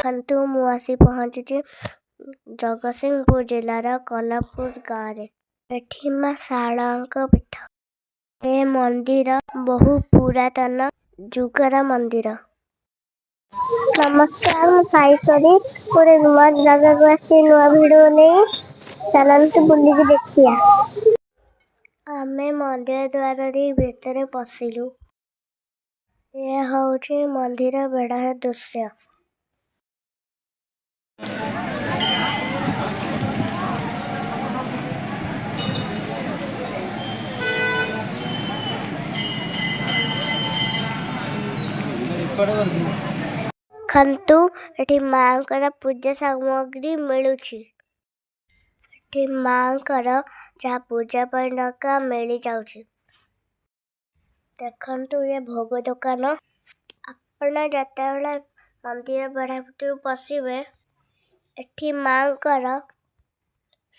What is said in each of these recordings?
ଦେଖନ୍ତୁ ମୁଁ ଆସି ପହଞ୍ଚିଛି ଜଗତସିଂହପୁର ଜିଲ୍ଲାର କନକପୁର ଗାଁରେ। ଏଠି ମା ଶାରଳାଙ୍କ ପୀଠ। ଏ ମନ୍ଦିର ବହୁ ପୁରାତନ ଯୁଗର ମନ୍ଦିର। ନମସ୍କାର, ମୁଁ ସାଇସ୍ୱରୀ। ଗୋଟେ ନୂଆ ଜାଗାକୁ ଆସି ନୂଆ ଭିଡ଼ିଓ ନେଇ ଚାଲନ୍ତୁ ବୁଲିକି ଦେଖିବା। ଆମେ ମନ୍ଦିର ଦ୍ୱାର ଦେଇ ଭିତରେ ପଶିଲୁ। ଏହା ହେଉଛି ମନ୍ଦିର ବେଢ଼ାର ଦୃଶ୍ୟ। ଦେଖନ୍ତୁ ଏଠି ମାଙ୍କର ପୂଜା ସାମଗ୍ରୀ ମିଳୁଛି। ଏଠି ମାଙ୍କର ଯାହା ପୂଜା ପାଇଁ ଦରକାର ମିଳିଯାଉଛି। ଦେଖନ୍ତୁ ଏ ଭୋଗ ଦୋକାନ। ଆପଣ ଯେତେବେଳେ ମନ୍ଦିର ବେଢ଼ା ଭିତରକୁ ପଶିବେ, ଏଠି ମାଙ୍କର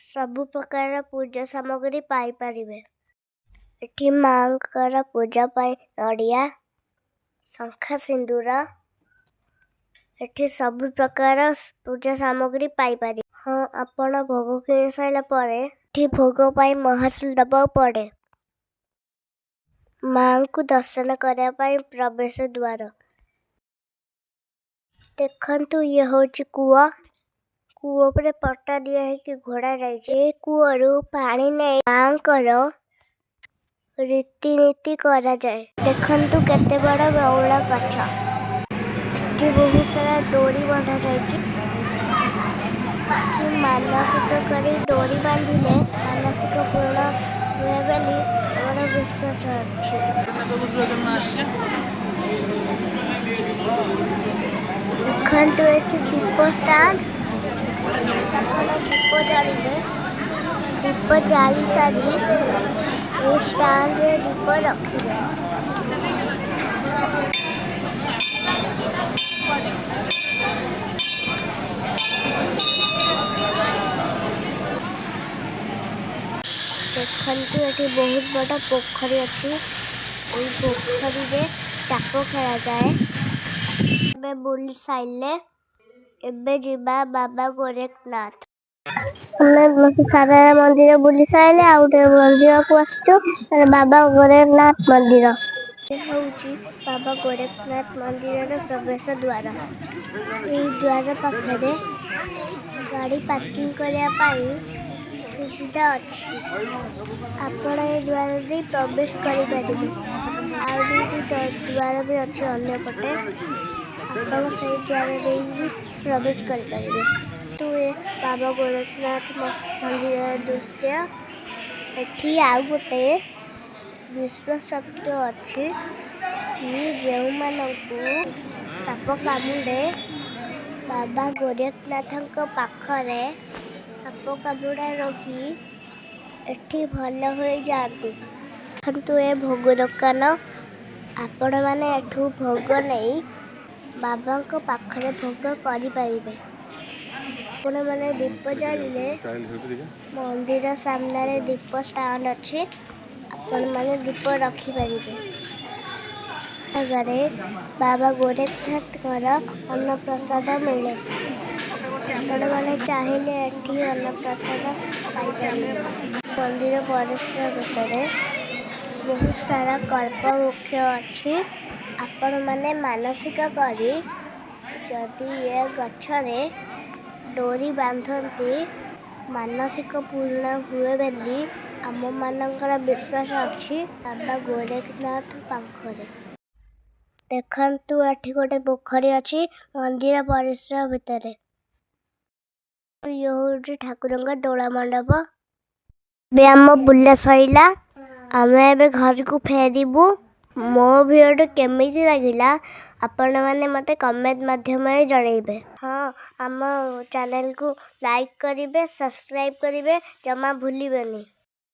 ସବୁ ପ୍ରକାର ପୂଜା ସାମଗ୍ରୀ ପାଇପାରିବେ। ଏଠି ମାଙ୍କର ପୂଜା ପାଇଁ ନଡ଼ିଆ, ଶଙ୍ଖା ସିନ୍ଦୁର, ଏଠି ସବୁ ପ୍ରକାର ପୂଜା ସାମଗ୍ରୀ ପାଇପାରିବେ। ହଁ, ଆପଣ ଭୋଗ କିଣି ସାରିଲା ପରେ ଏଠି ଭୋଗ ପାଇଁ ମହାଶୁଳ୍କ ଦେବାକୁ ପଡ଼େ। ମାଙ୍କୁ ଦର୍ଶନ କରିବା ପାଇଁ ପ୍ରବେଶ ଦ୍ୱାର। ଦେଖନ୍ତୁ ଇଏ ହେଉଛି କୂଅ। କୂଅ ଉପରେ ପଟା ଦିଆ ହେଇକି ଘୋଡ଼ା ଯାଇଛି। ଏ କୂଅରୁ ପାଣି ନେଇ ମାଙ୍କର ରୀତିନୀତି କରାଯାଏ। ଦେଖନ୍ତୁ କେତେ ବଡ଼ ବଉଳ ଗଛ। ଏଠି ବହୁତ ସାରା ଦୋଳି ବନ୍ଧା ଯାଇଛି। ଏଠି ମାନସିକ କରି ଦୋଳି ବାନ୍ଧିଲେ ମାନସିକ ପୂରଣ ହୁଏ ବୋଲି ଆମର ବିଶ୍ୱାସ ଅଛି। ଦେଖନ୍ତୁ ଏଠି ଦୀପ ଷ୍ଟାଣ୍ଡ। ଆପଣ ଦୀପ ଜାଳିବେ। ଦୀପ ଜାଳି ସାରି ଏ ଷ୍ଟାଣ୍ଡରେ ଦୀପ ରଖିବେ। ଦେଖନ୍ତୁ ଏଠି ବହୁତ ବଡ଼ ପୋଖରୀ ଅଛି। ଏଇ ପୋଖରୀରେ ଚାପ ଖେଳାଯାଏ। ଏବେ ବୁଲି ସାରିଲେ ଏବେ ଯିବା ବାବା ଗୋରେଖନାଥ। ଆମେ ସାରଳା ମନ୍ଦିର ବୁଲି ସାରିଲେ ଆଉ ଗୋଟେ ମନ୍ଦିରକୁ ଆସିଛୁ, ବାବା ଗୋରେଖନାଥ ମନ୍ଦିର। ଏ ହେଉଛି ବାବା ଗୋରେଖନାଥ ମନ୍ଦିରର ପ୍ରବେଶ ଦ୍ୱାର। ଏହି ଦ୍ୱାର ପାଖରେ ଗାଡ଼ି ପାର୍କିଂ କରିବା ପାଇଁ ସୁବିଧା ଅଛି। ଆପଣ ଏ ଦ୍ୱାର ଦେଇ ପ୍ରବେଶ କରିପାରିବେ। ଆଉ ଦୁଇଟି ଦ୍ୱାର ବି ଅଛି ଅନ୍ୟପଟେ। ଆପଣ ସେଇ ଦ୍ୱାର ଦେଇ ବି ପ୍ରବେଶ କରିପାରିବେ। ଏ ବାବା ଗୋରେଖନାଥ ମନ୍ଦିରର ଦୃଶ୍ୟ। ଏଠି ଆଉ ଗୋଟେ ବିଶ୍ୱାସ ଅଛି କି ଯେଉଁମାନଙ୍କୁ ସାପ କାମୁଡ଼େ, ବାବା ଗୋରେଖନାଥଙ୍କ ପାଖରେ ସାପ କାମୁଡ଼ା ରୋଗୀ ଏଠି ଭଲ ହୋଇଯାଆନ୍ତି। ଦେଖନ୍ତୁ ଏ ଭୋଗ ଦୋକାନ। ଆପଣମାନେ ଏଠୁ ଭୋଗ ନେଇ ବାବାଙ୍କ ପାଖରେ ଭୋଗ କରିପାରିବେ। ଆପଣମାନେ ଦୀପ ଜାଳିଲେ ମନ୍ଦିର ସାମ୍ନାରେ ଦୀପ ଷ୍ଟାଣ୍ଡ ଅଛି। ଆପଣମାନେ ଦୀପ ରଖିପାରିବେ। ଜାଗାରେ ବାବା ଗୋରେଖନାଥଙ୍କର ଅନ୍ନପ୍ରସାଦ ମିଳେ। ଆପଣମାନେ ଚାହିଁଲେ ଏଠି ଅନ୍ନପ୍ରସାଦ ପାଇପାରିବେ। ମନ୍ଦିର ପରିସର ଭିତରେ ବହୁତ ସାରା କଳ୍ପ ବୃକ୍ଷ ଅଛି। ଆପଣମାନେ ମାନସିକ କରି ଯଦି ଏ ଗଛରେ ଡୋରି ବାନ୍ଧନ୍ତି, ମାନସିକ ପୂର୍ଣ୍ଣ ହୁଏ ବୋଲି ଆମମାନଙ୍କର ବିଶ୍ୱାସ ଅଛି ବାବା ଗୋରେଖନାଥ ପାଖରେ। ଦେଖନ୍ତୁ ଏଠି ଗୋଟେ ପୋଖରୀ ଅଛି ମନ୍ଦିର ପରିସର ଭିତରେ। ଇଏ ହେଉଛି ଠାକୁରଙ୍କ ଦୋଳ ମଣ୍ଡପ। ଏବେ ଆମ ବୁଲା ସରିଲା। ଆମେ ଏବେ ଘରକୁ ଫେରିବୁ। ମୋ ଭିଡ଼ିଓଟି କେମିତି ଲାଗିଲା ଆପଣମାନେ ମୋତେ କମେଣ୍ଟ ମାଧ୍ୟମରେ ଜଣାଇବେ। ହଁ, ଆମ ଚ୍ୟାନେଲକୁ ଲାଇକ୍ କରିବେ, ସବସ୍କ୍ରାଇବ୍ କରିବେ, ଜମା ଭୁଲିବେନି।